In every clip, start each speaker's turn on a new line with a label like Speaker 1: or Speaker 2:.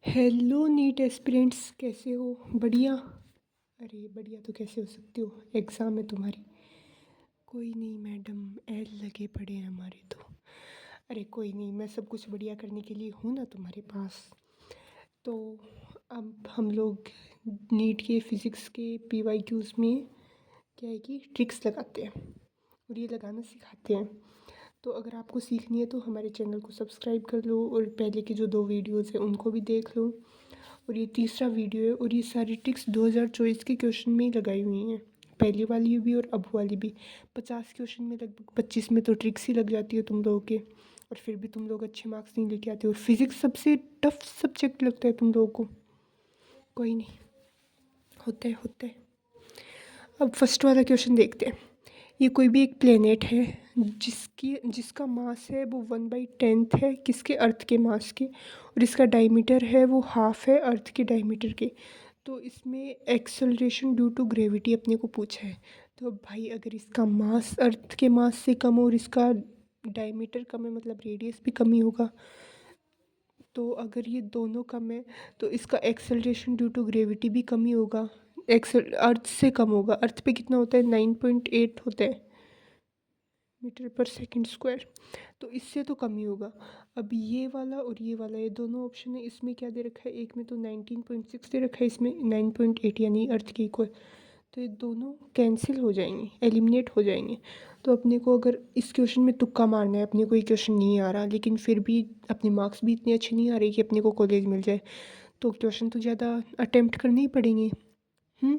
Speaker 1: Hello NEET aspirants, कैसे हो? बढ़िया। अरे बढ़िया तो कैसे हो सकते हो, एग्ज़ाम है तुम्हारी। कोई नहीं मैडम, एल लगे पड़े हैं हमारे तो। अरे कोई नहीं, मैं सब कुछ बढ़िया करने के लिए हूँ ना तुम्हारे पास। तो अब हम लोग नीट के फिज़िक्स के पीवाईक्यूज़ में क्या है कि ट्रिक्स लगाते हैं और ये लगाना सिखाते हैं। तो अगर आपको सीखनी है तो हमारे चैनल को सब्सक्राइब कर लो और पहले की जो 2 वीडियोज़ हैं उनको भी देख लो। और ये तीसरा वीडियो है और ये सारी ट्रिक्स 2024 के क्वेश्चन में ही लगाई हुई हैं। पहली वाली भी और अब वाली भी। 50 क्वेश्चन में लगभग 25 में तो ट्रिक्स ही लग जाती है तुम लोगों के। और फिर भी तुम लोग अच्छे मार्क्स नहीं लेके आते हो। फिज़िक्स सबसे टफ सब्जेक्ट लगता है तुम लोगों को। कोई नहीं, होता है होता है। अब फर्स्ट वाला क्वेश्चन देखते हैं। ये कोई भी एक प्लेनेट है जिसका मास है वो 1/10 है किसके, अर्थ के मास के। और इसका डायमीटर है वो हाफ है अर्थ के डायमीटर के। तो इसमें एक्सेलरेशन ड्यू टू ग्रेविटी अपने को पूछा है। तो अब भाई अगर इसका मास अर्थ के मास से कम और इसका डायमीटर कम है मतलब रेडियस भी कम ही होगा। तो अगर ये दोनों कम है तो इसका एक्सेलरेशन ड्यू टू ग्रेविटी भी कम ही होगा। एक्सेल अर्थ से कम होगा। अर्थ पे कितना होता है, 9.8 होता है मीटर पर सेकंड स्क्वायर। तो इससे तो कम ही होगा। अब ये वाला और ये वाला, ये दोनों ऑप्शन है। इसमें क्या दे रखा है, एक में तो 19.6 दे रखा है, इसमें 9.8 यानी अर्थ के इक्वल। तो ये दोनों कैंसिल हो जाएंगे, एलिमिनेट हो जाएंगे। तो अपने को अगर इस क्वेश्चन में तुक्का मारना है, अपने को ये क्वेश्चन नहीं आ रहा लेकिन फिर भी अपने मार्क्स भी इतने अच्छे नहीं आ रहे कि अपने को कॉलेज मिल जाए, तो क्वेश्चन तो ज़्यादा अटेम्प्ट करने ही पड़ेंगे। हम्म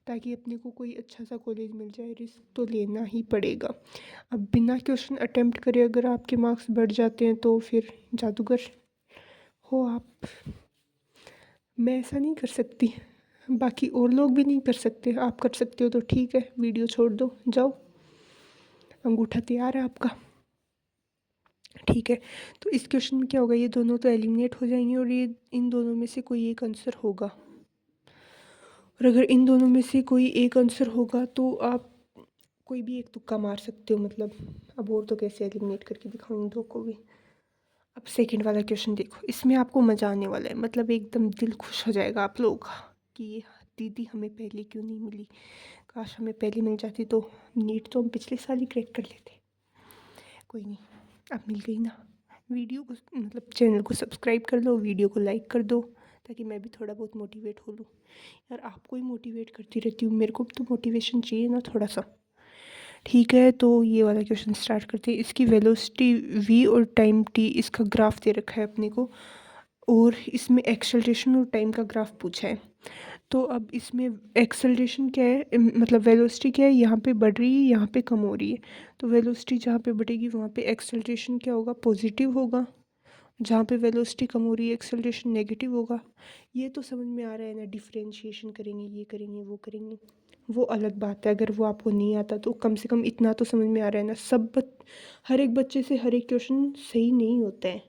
Speaker 1: ताकि अपने को कोई अच्छा सा कॉलेज मिल जाए, रिस्क तो लेना ही पड़ेगा। अब बिना क्वेश्चन अटेम्प्ट करे अगर आपके मार्क्स बढ़ जाते हैं तो फिर जादूगर हो आप। मैं ऐसा नहीं कर सकती, बाकी और लोग भी नहीं कर सकते। आप कर सकते हो तो ठीक है, वीडियो छोड़ दो, जाओ, अंगूठा तैयार है आपका। ठीक है, तो इस क्वेश्चन में क्या होगा, ये दोनों तो एलिमिनेट हो जाएंगे और ये इन दोनों में से कोई एक आंसर होगा। और अगर इन दोनों में से कोई एक आंसर होगा तो आप कोई भी एक तुक्का मार सकते हो मतलब। अब और तो कैसे एलिमिनेट करके दिखाऊँ इन दो को भी। अब सेकंड वाला क्वेश्चन देखो, इसमें आपको मज़ा आने वाला है, मतलब एकदम दिल खुश हो जाएगा आप लोगों का कि ये दीदी हमें पहले क्यों नहीं मिली, काश हमें पहले मिल जाती तो नीट तो हम पिछले साल ही क्रैक कर लेते। कोई नहीं, अब मिल गई ना। वीडियो को मतलब चैनल को सब्सक्राइब कर लो, वीडियो को लाइक कर दो ताकि मैं भी थोड़ा बहुत मोटिवेट हो लूँ। यार आपको ही मोटिवेट करती रहती हूँ, मेरे को भी तो मोटिवेशन चाहिए ना थोड़ा सा। ठीक है, तो ये वाला क्वेश्चन स्टार्ट करते हैं। इसकी वेलोसिटी v और टाइम t, इसका ग्राफ दे रखा है अपने को। और इसमें एक्सेलरेशन और टाइम का ग्राफ पूछा है। तो अब इसमें एक्सेलरेशन क्या है, मतलब वेलोसिटी क्या है, यहाँ पे बढ़ रही है यहाँ पे कम हो रही है। तो वेलोसिटी जहाँ पे बढ़ेगी वहाँ पे एक्सेलरेशन क्या होगा, पॉजिटिव होगा। जहाँ पे वेलोसिटी कम हो रही है एक्सेलरेशन नेगेटिव होगा। ये तो समझ में आ रहा है ना, डिफरेंशिएशन करेंगे, ये करेंगे वो करेंगे। वो अलग बात है, अगर वो आपको नहीं आता तो कम से कम इतना तो समझ में आ रहा है ना। हर एक बच्चे से हर एक क्वेश्चन सही नहीं होता है।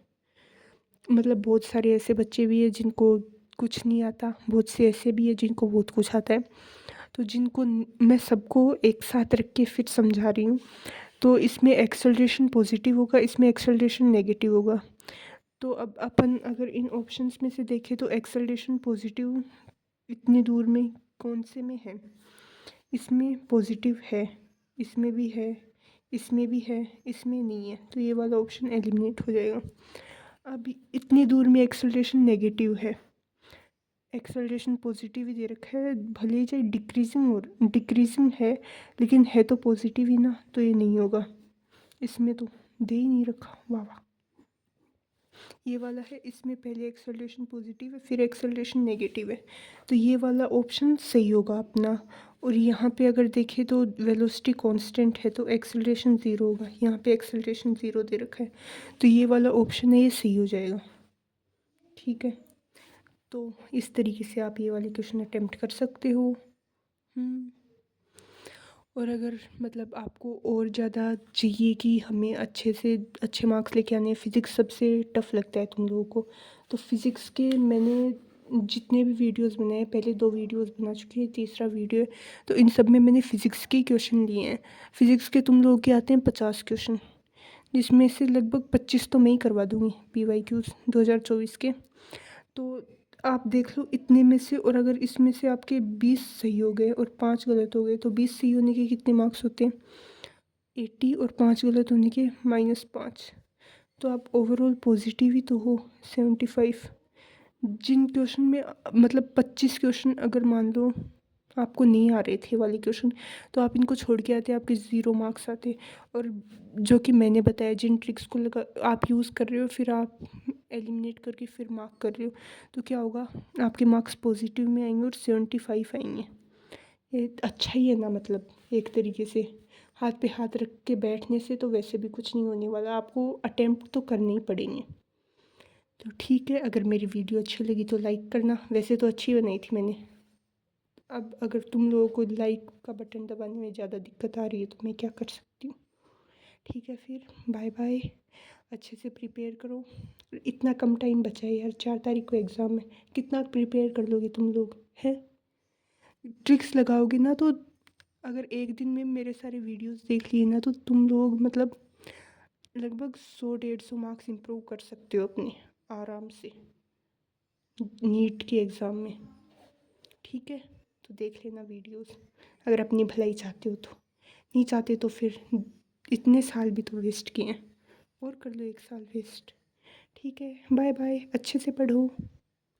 Speaker 1: मतलब बहुत सारे ऐसे बच्चे भी हैं जिनको कुछ नहीं आता, बहुत से ऐसे भी हैं जिनको बहुत कुछ आता है। तो मैं सबको एक साथ रख के फिर समझा रही हूँ। तो इसमें एक्सेलरेशन पॉजिटिव होगा, इसमें एक्सेलरेशन नेगेटिव होगा। तो अब अपन अगर इन ऑप्शंस में से देखें तो एक्सेलरेशन पॉजिटिव इतनी दूर में कौन से में है, इसमें पॉजिटिव है, इसमें भी है, इसमें भी है, इसमें नहीं है। तो ये वाला ऑप्शन एलिमिनेट हो जाएगा। अब इतनी दूर में एक्सेलरेशन नेगेटिव है, एक्सेलरेशन पॉजिटिव ही दे रखा है, भले ही चाहे डिक्रीजिंग है लेकिन है तो पॉजिटिव ही ना। तो ये नहीं होगा, इसमें तो दे ही नहीं रखा। वाह वाह। ये वाला है, इसमें पहले एक्सेलरेशन पॉजिटिव है फिर एक्सेलरेशन नेगेटिव है। तो ये वाला ऑप्शन सही होगा अपना। और यहाँ पे अगर देखें तो वेलोसिटी कांस्टेंट है तो एक्सेलरेशन ज़ीरो होगा, यहाँ पे एक्सेलरेशन ज़ीरो दे रखा है। तो ये वाला ऑप्शन है, ये सही हो जाएगा। ठीक है, तो इस तरीके से आप ये वाले क्वेश्चन अटेम्प्ट कर सकते हो। और अगर मतलब आपको और ज़्यादा चाहिए कि हमें अच्छे से अच्छे मार्क्स लेके आने हैं, फ़िज़िक्स सबसे टफ लगता है तुम लोगों को, तो फिज़िक्स के मैंने जितने भी वीडियोस बनाए, पहले 2 वीडियोस बना चुकी है, तीसरा वीडियो है। तो इन सब में मैंने फ़िज़िक्स के क्वेश्चन लिए हैं। फ़िज़िक्स के तुम लोगों के आते हैं 50 क्वेश्चन, जिसमें से लगभग 25 तो मैं ही करवा दूँगी, PYQs 2024 के। तो आप देख लो इतने में से, और अगर इसमें से आपके 20 सही हो गए और 5 गलत हो गए तो 20 सही होने के कितने मार्क्स होते हैं? 80, और 5 गलत होने के -5। तो आप ओवरऑल पॉजिटिव ही तो हो, 75। जिन क्वेश्चन में मतलब 25 क्वेश्चन अगर मान लो आपको नहीं आ रहे थे वाले क्वेश्चन, तो आप इनको छोड़ के आते, आपके 0 मार्क्स आते। और जो कि मैंने बताया, जिन ट्रिक्स को लगा आप यूज़ कर रहे हो, फिर आप एलिमिनेट करके फिर मार्क कर रहे हो, तो क्या होगा, आपके मार्क्स पॉजिटिव में आएंगे और 75 आएंगे। ये अच्छा ही है ना, मतलब एक तरीके से हाथ पे हाथ रख के बैठने से तो वैसे भी कुछ नहीं होने वाला, आपको अटेम्प्ट तो करने ही पड़ेंगे। तो ठीक है, अगर मेरी वीडियो अच्छी लगी तो लाइक करना, वैसे तो अच्छी बनाई थी मैंने। अब अगर तुम लोगों को लाइक का बटन दबाने में ज़्यादा दिक्कत आ रही है तो मैं क्या कर सकती हूँ। ठीक है, फिर बाय बाय। अच्छे से प्रिपेयर करो, इतना कम टाइम बचा है यार, 4 तारीख को एग्ज़ाम है, कितना प्रिपेयर कर लोगे तुम लोग हैं? ट्रिक्स लगाओगे ना तो अगर एक दिन में मेरे सारे वीडियोस देख लिए ना तो तुम लोग मतलब लगभग 100-150 मार्क्स इंप्रूव कर सकते हो अपने, आराम से, नीट के एग्ज़ाम में। ठीक है, तो देख लेना वीडियोस, अगर अपनी भलाई चाहते हो तो। नहीं चाहते तो फिर इतने साल भी तो वेस्ट किए हैं, और कर लो 1 साल वेस्ट। ठीक है, बाय बाय, अच्छे से पढ़ो।